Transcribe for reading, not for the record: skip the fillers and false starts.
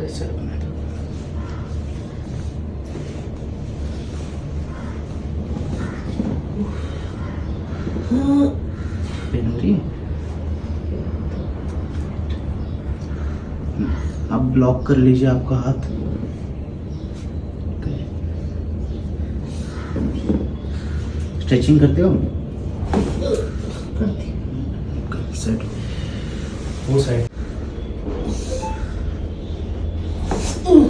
इस साइड बना दो। पेन हो रही है। अब ब्लॉक कर लीजिए आपका हाथ। स्ट्रेचिंग करते हो? करती। साइड वो साइड